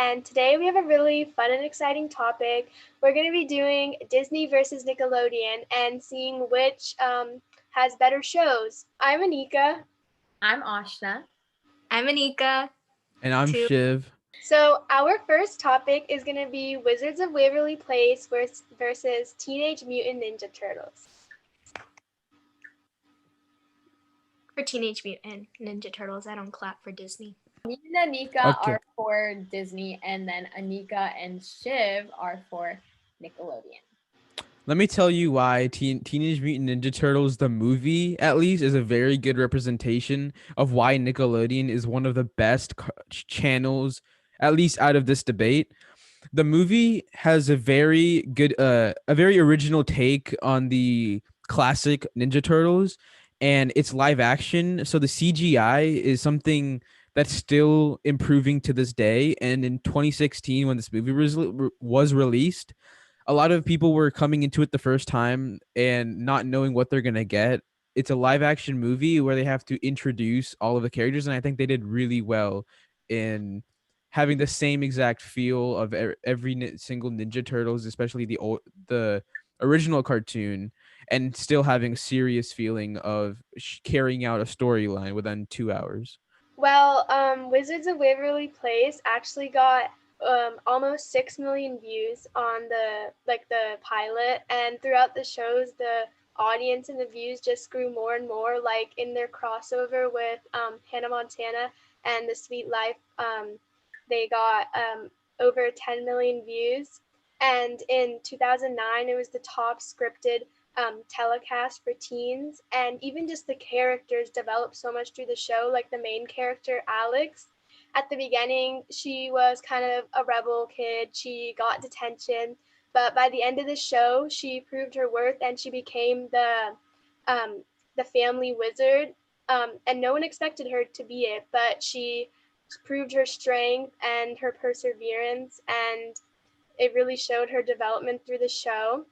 and today we have a really fun and exciting topic. We're going to be doing Disney versus Nickelodeon and seeing which has better shows. I'm Anika. I'm Ashna. I'm Anika. And I'm Two. Shiv. So, our first topic is going to be Wizards of Waverly Place versus Teenage Mutant Ninja Turtles. For Teenage Mutant Ninja Turtles, I don't clap for Disney. Me and Anika Okay. are for Disney, and then Anika and Shiv are for Nickelodeon. Let me tell you why Teenage Mutant Ninja Turtles, the movie, at least, is a very good representation of why Nickelodeon is one of the best channels, at least out of this debate. The movie has a very good, a very original take on the classic Ninja Turtles, and it's live action. So the CGI is something that's still improving to this day. And in 2016, when this movie was released, a lot of people were coming into it the first time and not knowing what they're gonna get. It's a live action movie where they have to introduce all of the characters, and I think they did really well in having the same exact feel of every single Ninja Turtles, especially the original cartoon, and still having serious feeling of carrying out a storyline within 2 hours. Well, Wizards of Waverly Place actually got almost 6 million views on the pilot, and throughout the shows, the audience and the views just grew more and more. Like in their crossover with Hannah Montana and The Sweet Life, they got over 10 million views. And in 2009, it was the top scripted telecast for teens, and even just the characters developed so much through the show. Like the main character, Alex, at the beginning, she was kind of a rebel kid. She got detention, but by the end of the show, she proved her worth and she became the family wizard. And no one expected her to be it, but she proved her strength and her perseverance, and it really showed her development through the show,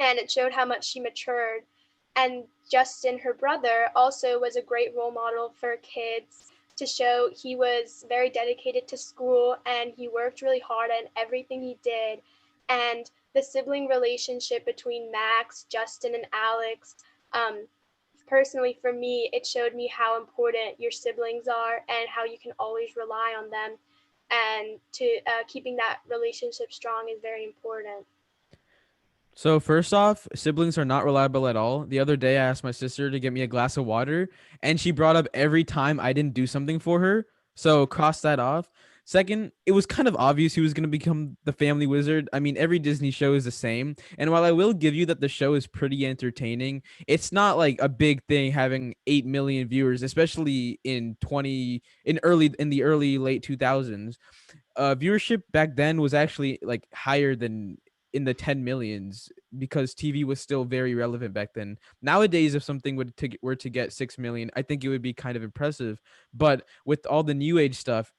and it showed how much she matured. And Justin, her brother, also was a great role model for kids to show he was very dedicated to school and he worked really hard on everything he did. And the sibling relationship between Max, Justin, and Alex, personally for me, it showed me how important your siblings are and how you can always rely on them. And to keeping that relationship strong is very important. So first off, siblings are not reliable at all. The other day, I asked my sister to get me a glass of water, and she brought up every time I didn't do something for her. So cross that off. Second, it was kind of obvious he was going to become the family wizard. I mean, every Disney show is the same. And while I will give you that the show is pretty entertaining, it's not like a big thing having 8 million viewers, especially in the early late 2000s. Viewership back then was actually like higher than in the 10 millions because TV was still very relevant back then. Nowadays, if something were to get 6 million, I think it would be kind of impressive. But with all the new age stuff,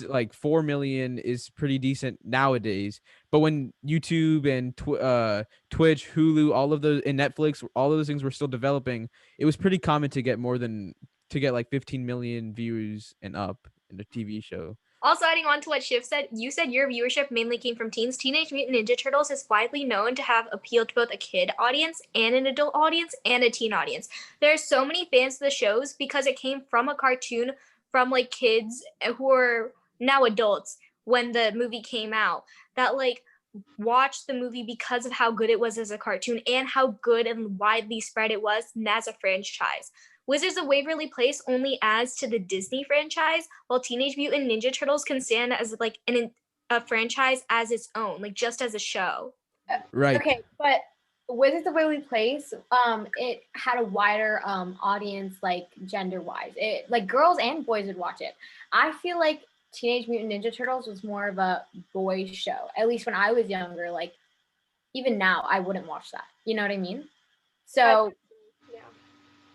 like 4 million is pretty decent nowadays. But when YouTube and Twitch, Hulu, all of those, and Netflix, all of those things were still developing, it was pretty common to get like 15 million views and up in a TV show. Also, adding on to what Shiv said, you said your viewership mainly came from teens. Teenage Mutant Ninja Turtles is widely known to have appealed to both a kid audience and an adult audience and a teen audience. There are so many fans of the shows because it came from a cartoon from like kids who are now adults when the movie came out that like watched the movie because of how good it was as a cartoon and how good and widely spread it was as a franchise. Wizards of Waverly Place only adds to the Disney franchise, while Teenage Mutant Ninja Turtles can stand as like a franchise as its own, like just as a show. Right. Okay, but Wizards of Waverly Place, it had a wider audience, like gender-wise. It like girls and boys would watch it. I feel like Teenage Mutant Ninja Turtles was more of a boys show. At least when I was younger, like even now, I wouldn't watch that. You know what I mean? So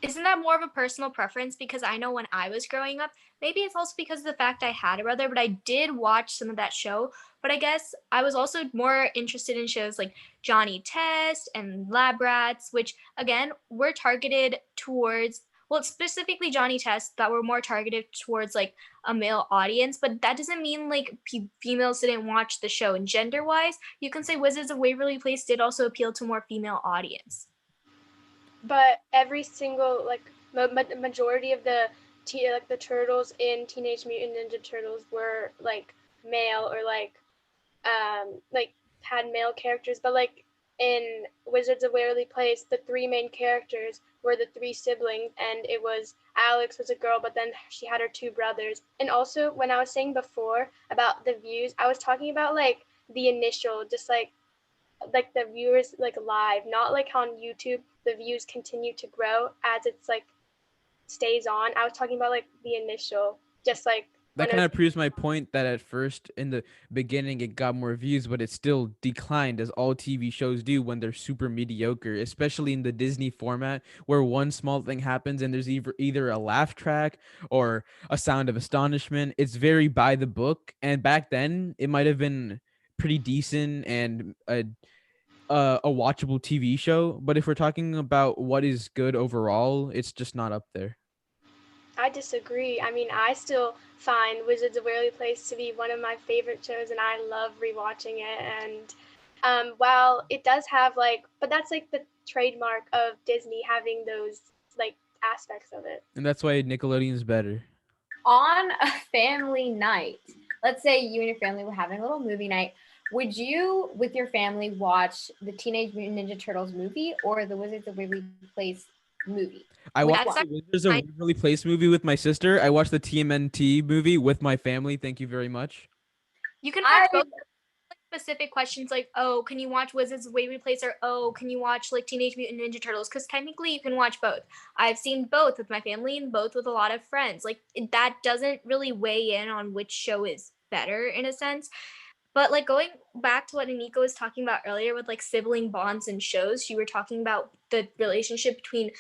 Isn't that more of a personal preference? Because I know when I was growing up, maybe it's also because of the fact I had a brother, but I did watch some of that show. But I guess I was also more interested in shows like Johnny Test and Lab Rats, which again were targeted towards well, specifically Johnny Test, that were more targeted towards like a male audience, but that doesn't mean like females didn't watch the show. And gender wise, you can say Wizards of Waverly Place did also appeal to more female audience. But every single like majority of the like the turtles in Teenage Mutant Ninja Turtles were like male or like had male characters, but like in Wizards of Waverly Place, the three main characters were the three siblings, and it was Alex was a girl, but then she had her two brothers. And also, when I was saying before about the views, I was talking about like the initial, just like the viewers like live, not like on YouTube the views continue to grow as it's like stays on. I was talking about like the initial, just like That kind of proves my point that at first in the beginning it got more views, but it still declined as all TV shows do when they're super mediocre, especially in the Disney format where one small thing happens and there's either a laugh track or a sound of astonishment. It's very by the book, and back then it might have been pretty decent and a watchable TV show, but if we're talking about what is good overall, it's just not up there. I disagree. I mean, I still find Wizards of Waverly Place to be one of my favorite shows, and I love rewatching it. And while it does have like, but that's like the trademark of Disney having those like aspects of it. And that's why Nickelodeon is better. On a family night, let's say you and your family were having a little movie night. Would you, with your family, watch the Teenage Mutant Ninja Turtles movie or the Wizards of Waverly Place movie? I watched the Wizards of Waverly Place movie with my sister. I watched the TMNT movie with my family. Thank you very much. You can watch both specific questions like, oh, can you watch Wizards of Waverly Place, or oh, can you watch like Teenage Mutant Ninja Turtles? Because technically you can watch both. I've seen both with my family and both with a lot of friends. Like that doesn't really weigh in on which show is better in a sense. But like going back to what Anika was talking about earlier with like sibling bonds and shows, you were talking about the relationship between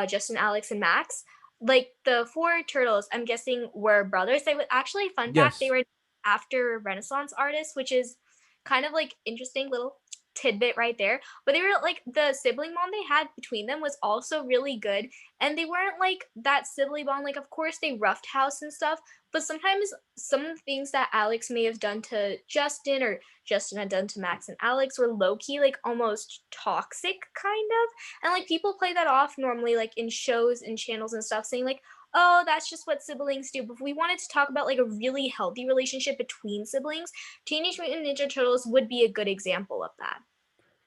Justin, Alex, and Max. Like the four turtles, I'm guessing were brothers. They would actually, fun fact, they were after Renaissance artists, which is kind of like interesting little tidbit right there. But they were like the sibling bond they had between them was also really good, and they weren't like that sibling bond. Like of course they roughed house and stuff, but sometimes some of the things that Alex may have done to Justin or Justin had done to Max and Alex were low-key like almost toxic kind of, and like people play that off normally like in shows and channels and stuff, saying like, oh, that's just what siblings do. But if we wanted to talk about like a really healthy relationship between siblings, Teenage Mutant Ninja Turtles would be a good example of that.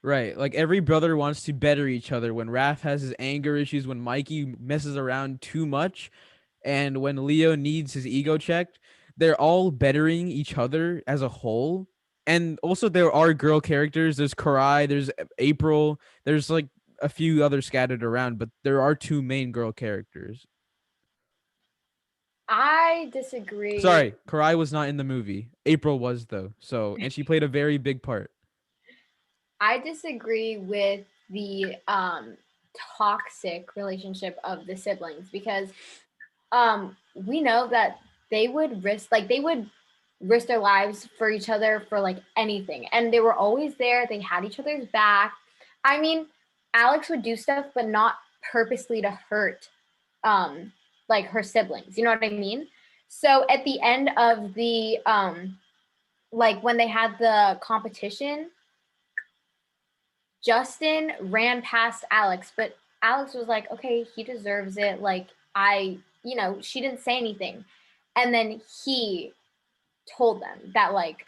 Right. Like every brother wants to better each other. When Raph has his anger issues, when Mikey messes around too much, and when Leo needs his ego checked, they're all bettering each other as a whole. And also there are girl characters. There's Karai, there's April, there's like a few others scattered around, but there are two main girl characters. I disagree. Sorry, Karai was not in the movie. April was though. So, and she played a very big part. I disagree with the toxic relationship of the siblings because we know that they would risk their lives for each other for like anything, and they were always there. They had each other's back. I mean, Alex would do stuff but not purposely to hurt like her siblings, you know what I mean? So at the end of the like when they had the competition, Justin ran past Alex, but Alex was like, okay, he deserves it. Like she didn't say anything. And then he told them that like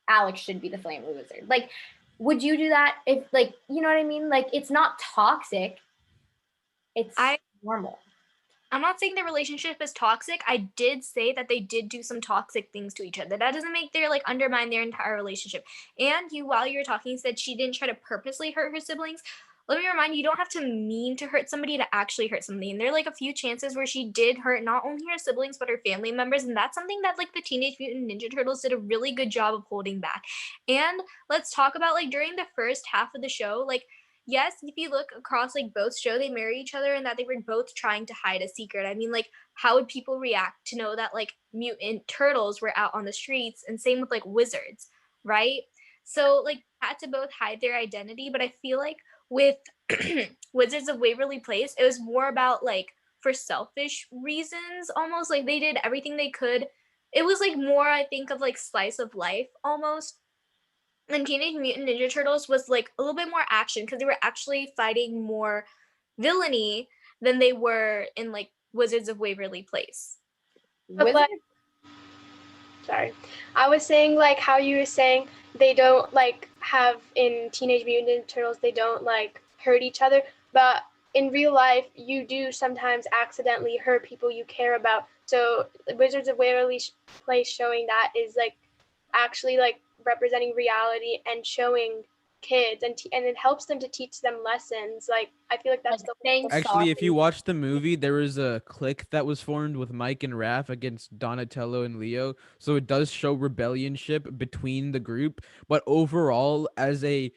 Alex should be the Flame Wizard. Like, would you do that if like, you know what I mean? Like, it's not toxic. It's normal. I'm not saying their relationship is toxic. I did say that they did do some toxic things to each other. That doesn't make their like undermine their entire relationship. And while you were talking, said she didn't try to purposely hurt her siblings. Let me remind you, you don't have to mean to hurt somebody to actually hurt somebody. And there are like a few chances where she did hurt not only her siblings, but her family members. And that's something that like the Teenage Mutant Ninja Turtles did a really good job of holding back. And let's talk about like during the first half of the show, like, yes, if you look across like both show, they marry each other and that they were both trying to hide a secret. I mean, like, how would people react to know that like mutant turtles were out on the streets, and same with like wizards, right? So like had to both hide their identity. But I feel like with Wizards of Waverly Place, it was more about like for selfish reasons almost. Like they did everything they could. It was like more, I think, of like slice of life almost. And Teenage Mutant Ninja Turtles was like a little bit more action because they were actually fighting more villainy than they were in like Wizards of Waverly Place. But like, sorry, I was saying like how you were saying they don't like have in Teenage Mutant Ninja Turtles, they don't like hurt each other, but in real life you do sometimes accidentally hurt people you care about. So Wizards of Waverly Place showing that is like actually like representing reality and showing kids, and it helps them to teach them lessons. Like I feel like that's Like, the thanks, Actually, if you sorry. watch the movie, there was a clique that was formed with Mike and Raph against Donatello and Leo. So it does show rebellionship between the group, but overall, as a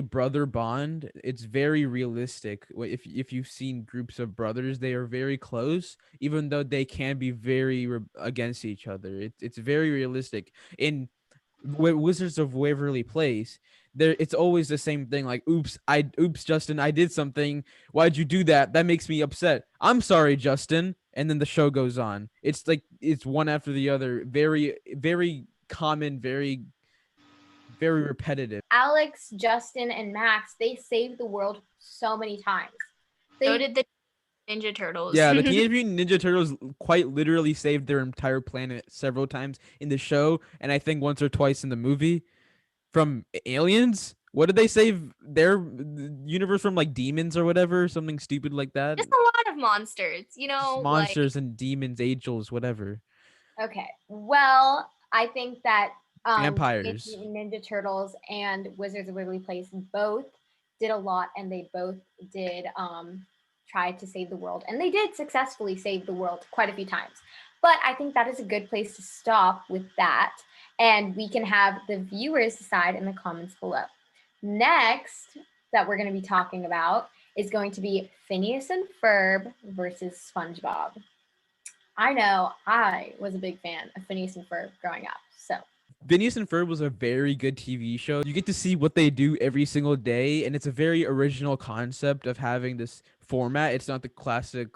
brother bond, it's very realistic. If you've seen groups of brothers, they are very close, even though they can be very against each other. It's very realistic. In Wizards of Waverly Place, there it's always the same thing. Like, oops, Justin, I did something. Why'd you do that? That makes me upset. I'm sorry, Justin. And then the show goes on. It's like it's one after the other. Very, very common. Very repetitive. Alex, Justin, and Max, they saved the world so many times. So did the Ninja Turtles. Yeah, the Teenage Mutant Ninja Turtles quite literally saved their entire planet several times in the show, and I think once or twice in the movie from aliens. What did they save their universe from? Like demons or whatever, something stupid like that. Just a lot of monsters, you Just know, like monsters and demons, angels, whatever. Okay. Well, I think that Teenage Vampires. Mutant Ninja Turtles and Wizards of Waverly Place both did a lot, and they both did try to save the world, and they did successfully save the world quite a few times. But I think that is a good place to stop with that, and we can have the viewers decide in the comments below. Next, that we're going to be talking about is going to be Phineas and Ferb versus SpongeBob. I know I was a big fan of Phineas and Ferb growing up. So Phineas and Ferb was a very good TV show. You get to see what they do every single day, and it's a very original concept of having this format. It's not the classic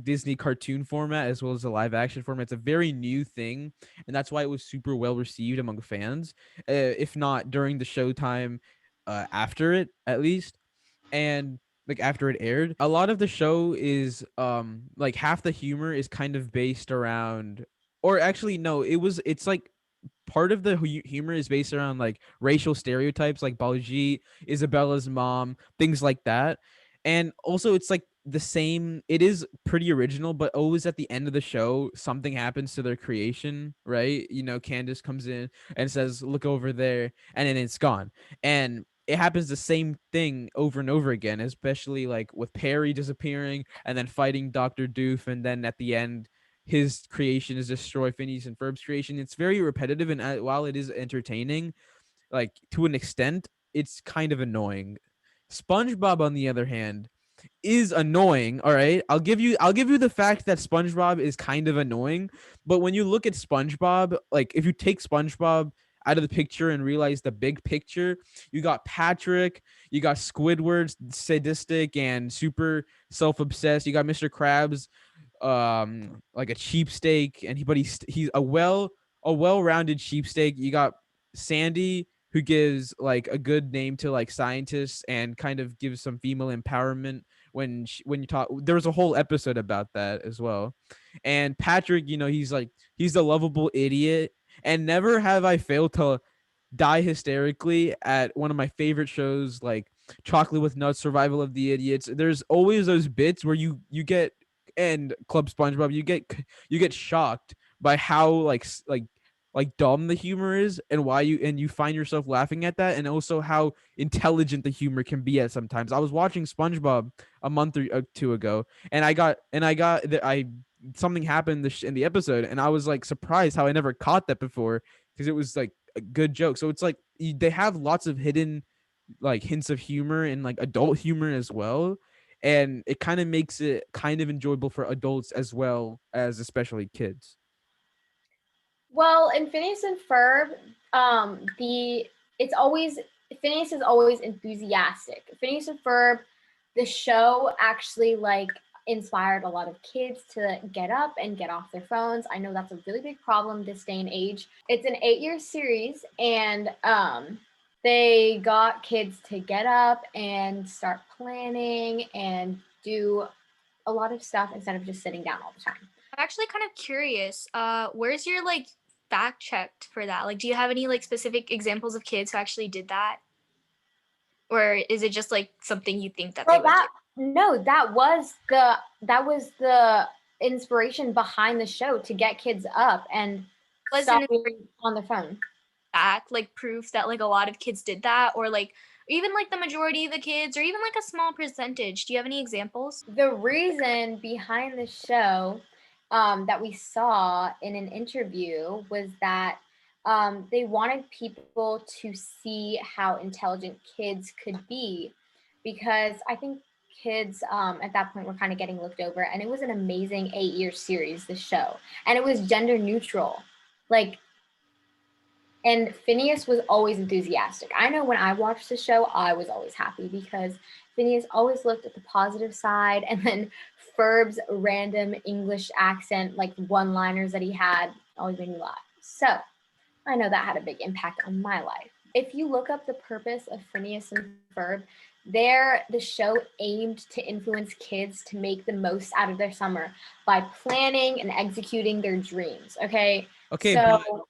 Disney cartoon format as well as the live action format. It's a very new thing, and that's why it was super well received among fans. If not during the showtime, after it at least, and like after it aired, a lot of the show is like half the humor is kind of based around, or actually no, it's like part of the humor is based around like racial stereotypes, like Baljeet, Isabella's mom, things like that. And also it's like the same, it is pretty original, but always at the end of the show something happens to their creation, right? You know, Candace comes in and says look over there, and then it's gone. And it happens the same thing over and over again, especially like with Perry disappearing and then fighting Dr. Doof, and then at the end his creation is destroy Phineas and Ferb's creation. It's very repetitive, and while it is entertaining, like to an extent, it's kind of annoying. SpongeBob, on the other hand, is annoying. All right, I'll give you the fact that SpongeBob is kind of annoying, but when you look at SpongeBob, like if you take SpongeBob out of the picture and realize the big picture, you got Patrick, you got Squidward, sadistic and super self-obsessed. You got Mr. Krabs, like a cheapsteak, and he's a well-rounded cheapsteak. You got Sandy, who gives like a good name to like scientists and kind of gives some female empowerment when you talk. There was a whole episode about that as well. And Patrick, you know, he's the lovable idiot. And never have I failed to die hysterically at one of my favorite shows, like Chocolate with Nuts, Survival of the Idiots. There's always those bits where you get, and Club SpongeBob, you get shocked by how like dumb the humor is, and why you find yourself laughing at that, and also how intelligent the humor can be at sometimes. I was watching SpongeBob a month or two ago, and I something happened in the episode, and I was like surprised how I never caught that before, because it was like a good joke. So it's like they have lots of hidden like hints of humor and like adult humor as well, and it kind of makes it kind of enjoyable for adults as well as especially kids. well, in Phineas and Ferb, the it's always Phineas is always enthusiastic. Phineas and Ferb the show actually like inspired a lot of kids to get up and get off their phones. I know that's a really big problem this day and age. It's an 8-year series, and they got kids to get up and start planning and do a lot of stuff instead of just sitting down all the time. I'm actually kind of curious. Where's your like fact checked for that? Like, do you have any like specific examples of kids who actually did that, or is it just like something you think that they would do? No, that was the inspiration behind the show, to get kids up and stop being on their phone. Fact, like proof that like a lot of kids did that, or like even like the majority of the kids, or even like a small percentage. Do you have any examples? The reason behind the show that we saw in an interview was that they wanted people to see how intelligent kids could be, because I think kids at that point were kind of getting looked over, and it was an amazing 8-year series, the show, and it was gender neutral. Like, and Phineas was always enthusiastic. I know when I watched the show, I was always happy because Phineas always looked at the positive side, and then Ferb's random English accent, like one-liners that he had, always made me laugh. So I know that had a big impact on my life. If you look up the purpose of Phineas and Ferb, the show aimed to influence kids to make the most out of their summer by planning and executing their dreams. Okay. Okay, so,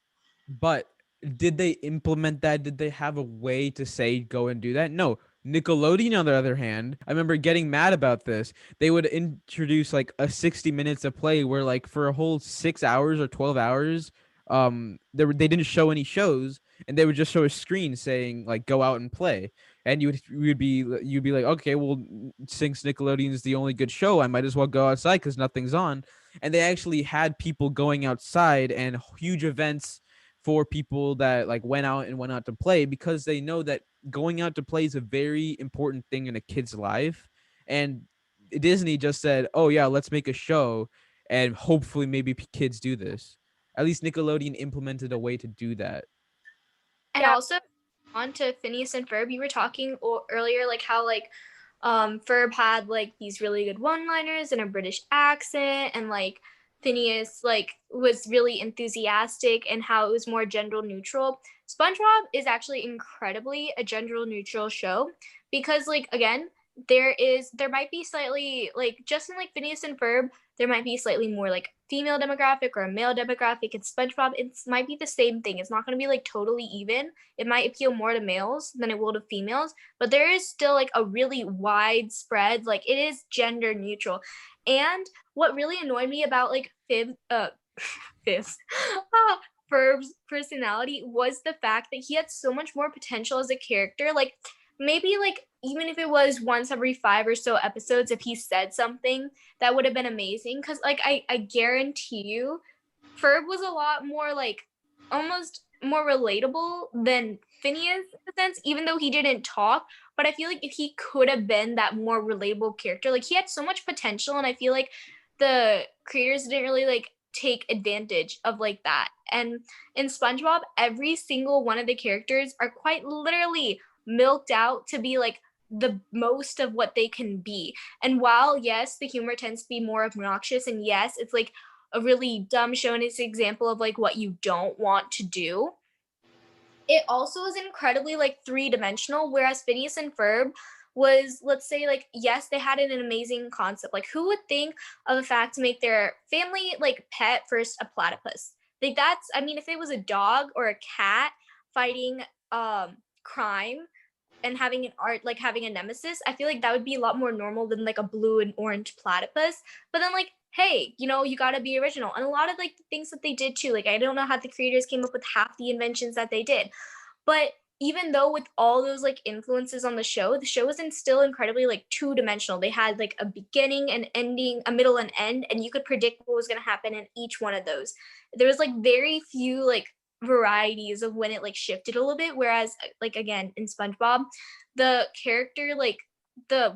but did they implement that? Did they have a way to say go and do that? No. Nickelodeon, on the other hand, I remember getting mad about this. They would introduce like a 60 minutes of play where like for a whole 6 hours or 12 hours, they didn't show any shows, and they would just show a screen saying like go out and play. And you'd be like, okay, well, since Nickelodeon is the only good show, I might as well go outside because nothing's on. And they actually had people going outside and huge events for people that like went out to play, because they know that going out to play is a very important thing in a kid's life. And Disney just said, oh yeah, let's make a show, and hopefully maybe kids do this. At least Nickelodeon implemented a way to do that. And also on to Phineas and Ferb, you were talking earlier like how like Ferb had like these really good one-liners and a British accent, and like Phineas like was really enthusiastic, and how it was more gender neutral. SpongeBob is actually incredibly a gender neutral show, because like again, there might be slightly like just in like Phineas and Ferb, there might be slightly more like female demographic or a male demographic. In SpongeBob, it might be the same thing. It's not going to be like totally even. It might appeal more to males than it will to females, but there is still like a really widespread, like it is gender neutral. And what really annoyed me about like Ferb's personality was the fact that he had so much more potential as a character. Like maybe like even if it was once every 5 or so episodes, if he said something, that would have been amazing. Because like I guarantee you, Ferb was a lot more like almost more relatable than Phineas in a sense, even though he didn't talk. But I feel like if he could have been that more relatable character, like he had so much potential, and I feel like the creators didn't really like take advantage of like that. And in SpongeBob, every single one of the characters are quite literally milked out to be like the most of what they can be. And while yes, the humor tends to be more obnoxious, and yes, it's like a really dumb show and it's an example of like what you don't want to do, it also is incredibly like three-dimensional. Whereas Phineas and Ferb was, let's say, like yes, they had an amazing concept. Like who would think of the fact to make their family like pet first a platypus? Like that's, I mean, if it was a dog or a cat fighting crime and having having a nemesis, I feel like that would be a lot more normal than like a blue and orange platypus. But then like, hey, you know, you got to be original. And a lot of like the things that they did too, like I don't know how the creators came up with half the inventions that they did, but even though with all those like influences on the show was still incredibly like two-dimensional. They had like a beginning and ending, a middle and end, and you could predict what was going to happen in each one of those. There was like very few like varieties of when it like shifted a little bit, whereas like again in SpongeBob, the character like the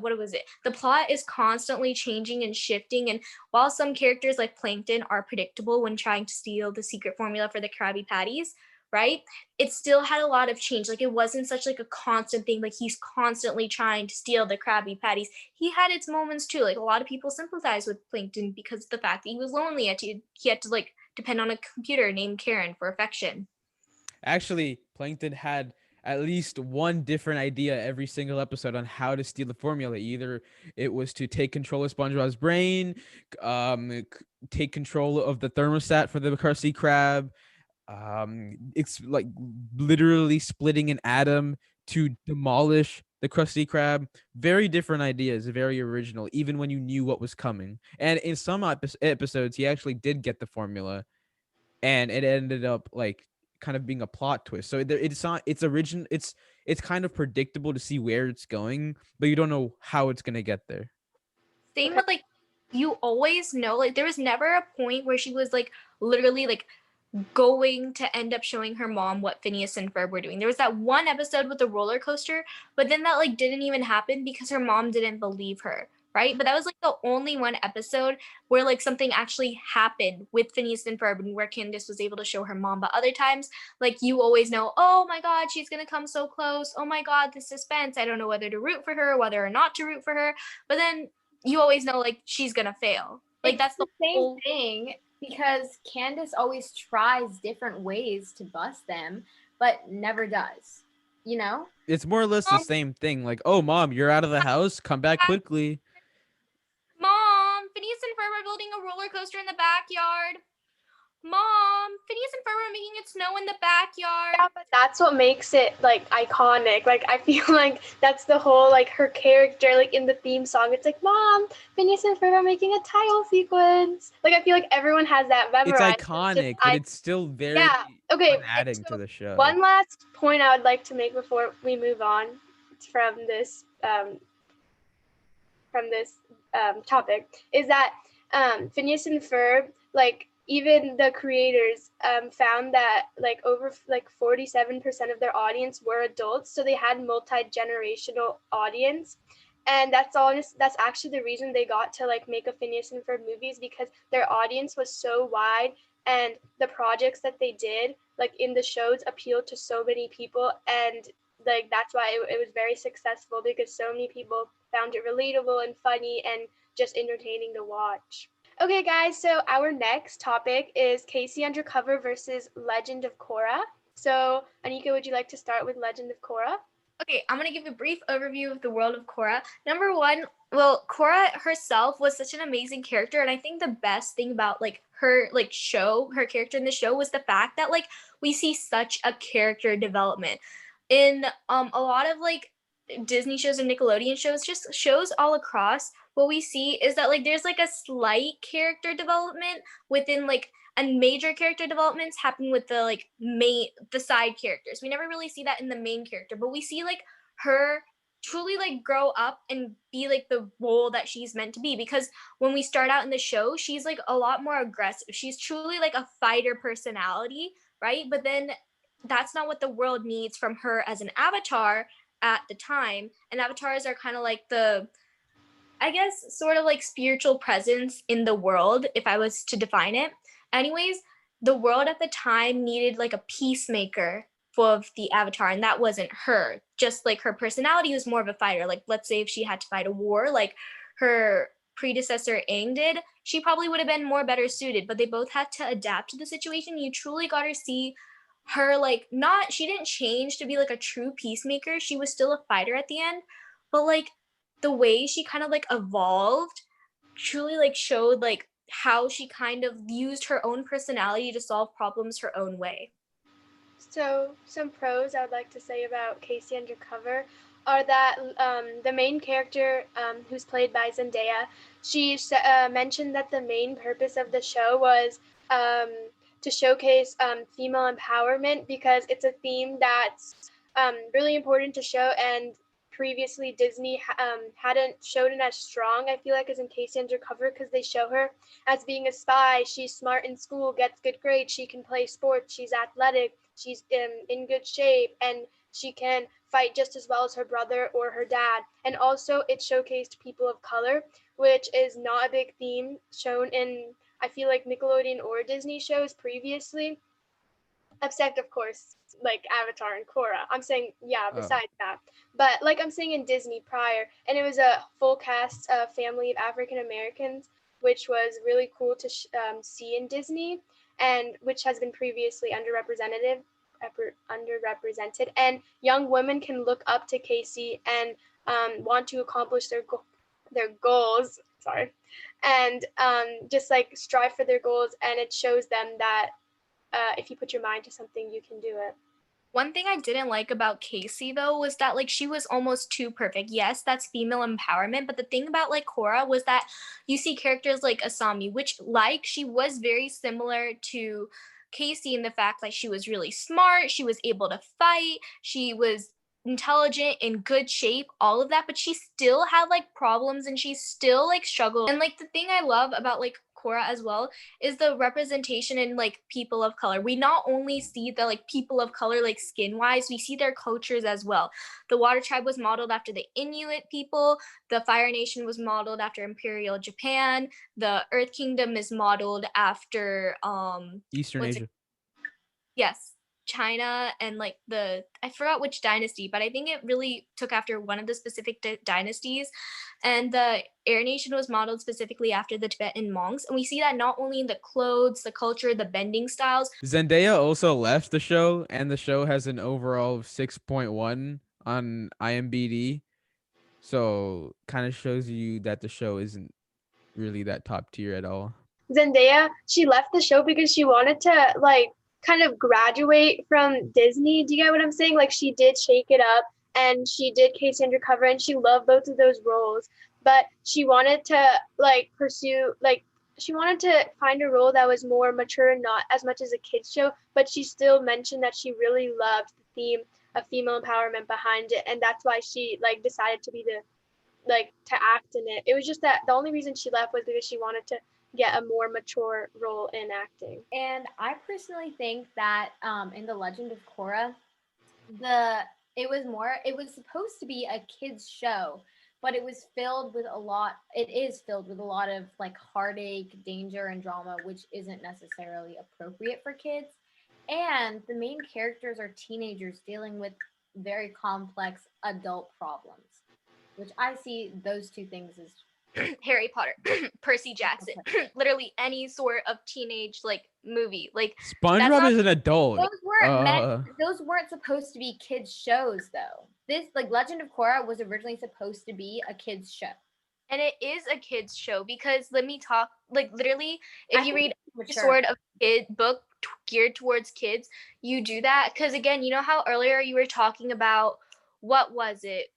plot is constantly changing and shifting. And while some characters like Plankton are predictable when trying to steal the secret formula for the Krabby Patties, right? It still had a lot of change. Like it wasn't such like a constant thing. Like he's constantly trying to steal the Krabby Patties. He had its moments too. Like a lot of people sympathize with Plankton because of the fact that he was lonely. He had to like depend on a computer named Karen for affection. Actually, Plankton had at least one different idea every single episode on how to steal the formula. Either it was to take control of SpongeBob's brain, take control of the thermostat for the Krusty Krab. It's like literally splitting an atom to demolish the Krusty Krab. Very different ideas, very original, even when you knew what was coming. And in some episodes, he actually did get the formula, and it ended up like kind of being a plot twist. So it's not, it's original, it's kind of predictable to see where it's going, but you don't know how it's gonna get there. Same with like, you always know, like there was never a point where she was like literally like going to end up showing her mom what Phineas and Ferb were doing. There was that one episode with the roller coaster, but then that like didn't even happen because her mom didn't believe her, right? But that was like the only one episode where like something actually happened with Phineas and Ferb and where Candace was able to show her mom. But other times, like you always know, oh my God, she's gonna come so close. Oh my God, the suspense. I don't know whether to root for her, whether or not to root for her. But then you always know like she's gonna fail. Like It's that's the same whole thing because Candace always tries different ways to bust them, but never does. You know? It's more or less the same thing. Like, oh, mom, you're out of the house. Come back quickly. Mom, Phineas and Ferb are building a roller coaster in the backyard. Mom, Phineas and Ferb are making it snow in the backyard. Yeah, but that's what makes it like iconic. Like I feel like that's the whole like her character like in the theme song. It's like, Mom, Phineas and Ferb are making a tile sequence. Like I feel like everyone has that It's memorized. iconic, but it's still very yeah. Okay. fun adding So to the show. one last point I would like to make before we move on from this topic is that Phineas and Ferb, like even the creators found that like over like 47% of their audience were adults, so they had multi-generational audience. And that's actually the reason they got to like make a Phineas and Ferb movies, because their audience was so wide, and the projects that they did like in the shows appealed to so many people, and like that's why it was very successful, because so many people found it relatable and funny and just entertaining to watch. Okay, guys, so our next topic is Casey Undercover versus Legend of Korra. So, Anika, would you like to start with Legend of Korra? Okay, I'm gonna give a brief overview of the world of Korra. Number one, well, Korra herself was such an amazing character, and I think the best thing about like her like show, her character in the show, was the fact that like we see such a character development in a lot of like Disney shows and Nickelodeon shows, just shows all across. What we see is that like there's like a slight character development within like and major character developments happen with the like the side characters. We never really see that in the main character, but we see like her truly like grow up and be like the role that she's meant to be, because when we start out in the show, she's like a lot more aggressive. She's truly like a fighter personality, right? But then that's not what the world needs from her as an avatar at the time. And avatars are kind of like the, I guess, sort of like spiritual presence in the world, if I was to define it. Anyways, the world at the time needed like a peacemaker for the avatar, and that wasn't her. Just like her personality was more of a fighter. Like, let's say if she had to fight a war, like her predecessor Aang did, she probably would have been more better suited, but they both had to adapt to the situation. You truly got to see her like not, she didn't change to be like a true peacemaker. She was still a fighter at the end, but like the way she kind of like evolved truly like showed like how she kind of used her own personality to solve problems her own way. So some pros I would like to say about Casey Undercover are that the main character, who's played by Zendaya, she mentioned that the main purpose of the show was to showcase female empowerment, because it's a theme that's really important to show, and previously Disney hadn't shown it as strong, I feel like, as in Casey Undercover, because they show her as being a spy. She's smart in school, gets good grades, she can play sports, she's athletic, she's in good shape, and she can fight just as well as her brother or her dad. And also it showcased people of color, which is not a big theme shown in, I feel like, Nickelodeon or Disney shows previously. except of course like Avatar and Korra. I'm saying Oh. besides that, but like I'm saying in Disney prior, and it was a full cast family of African Americans, which was really cool to see in Disney, and which has been previously underrepresented, and young women can look up to Casey and want to accomplish their goals. Sorry, and just like strive for their goals, and it shows them that if you put your mind to something, you can do it. One thing I didn't like about Casey though was that like she was almost too perfect. Yes, that's female empowerment, but the thing about like Korra was that you see characters like Asami, which like she was very similar to Casey in the fact that she was really smart, she was able to fight, she was intelligent, in good shape, all of that, but she still had like problems and she still like struggled. And like the thing I love about like Korra as well is the representation in like people of color. We not only see the like people of color like skin wise, we see their cultures as well. The Water Tribe was modeled after the Inuit people, the Fire Nation was modeled after Imperial Japan, the Earth Kingdom is modeled after Eastern Asia. Yes, China, and like I forgot which dynasty, but I think it really took after one of the specific dynasties. And the Air Nation was modeled specifically after the Tibetan monks. And we see that not only in the clothes, the culture, the bending styles. Zendaya also left the show, and the show has an overall of 6.1 on IMDb. So kind of shows you that the show isn't really that top tier at all. Zendaya, she left the show because she wanted to like kind of graduate from Disney. Do you get what I'm saying? Like she did Shake It Up and she did Casey Undercover and she loved both of those roles. But she wanted to like pursue like she wanted to find a role that was more mature and not as much as a kids show, but she still mentioned that she really loved the theme of female empowerment behind it, and that's why she like decided to be to act in it. It was just that the only reason she left was because she wanted to get a more mature role in acting. And I personally think that in The Legend of Korra, it was supposed to be a kids show, but it is filled with a lot of like heartache, danger, and drama, which isn't necessarily appropriate for kids. And the main characters are teenagers dealing with very complex adult problems, which I see those two things as Harry Potter, Percy Jackson, literally any sort of teenage like movie. Like SpongeBob is an adult. Those weren't supposed to be kids shows though. This like Legend of Korra was originally supposed to be a kids show. And it is a kids show because let me talk like literally if you read a sort of kid book geared towards kids, you do that because again, you know how earlier you were talking about what was it?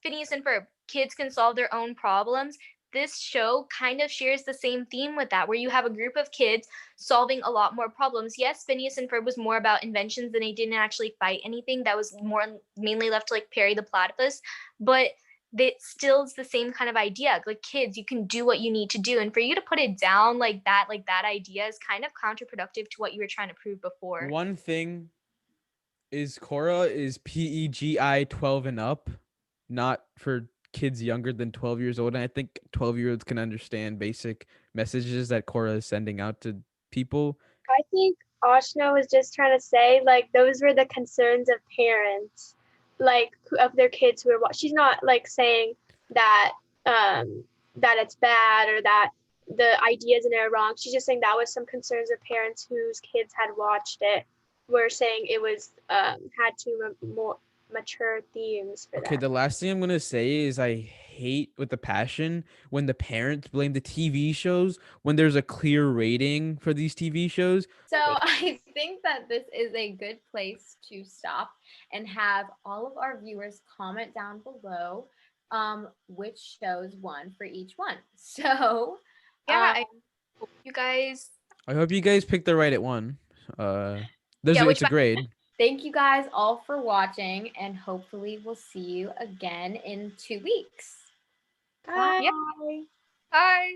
Phineas and Ferb, kids can solve their own problems. This show kind of shares the same theme with that, where you have a group of kids solving a lot more problems. Yes, Phineas and Ferb was more about inventions than they didn't actually fight anything. That was more mainly left to like Perry the Platypus, but it still is the same kind of idea. Like kids, you can do what you need to do, and for you to put it down like that idea is kind of counterproductive to what you were trying to prove before. One thing is Korra is PEGI 12 and up, not for kids younger than 12 years old. And I think 12-year-olds can understand basic messages that Korra is sending out to people. I think Ashna was just trying to say like those were the concerns of parents, like of their kids who are. She's not like saying that that it's bad or that the ideas in it are wrong. She's just saying that was some concerns of parents whose kids had watched it. Were saying it was had too more mature themes for that. Okay, the last thing I'm gonna say is I hate with a passion when the parents blame the TV shows when there's a clear rating for these TV shows. So I think that this is a good place to stop and have all of our viewers comment down below which shows won for each one. So yeah, I hope you guys picked the right one. It's a grade. Thank you guys all for watching, and hopefully we'll see you again in 2 weeks. Bye. Bye.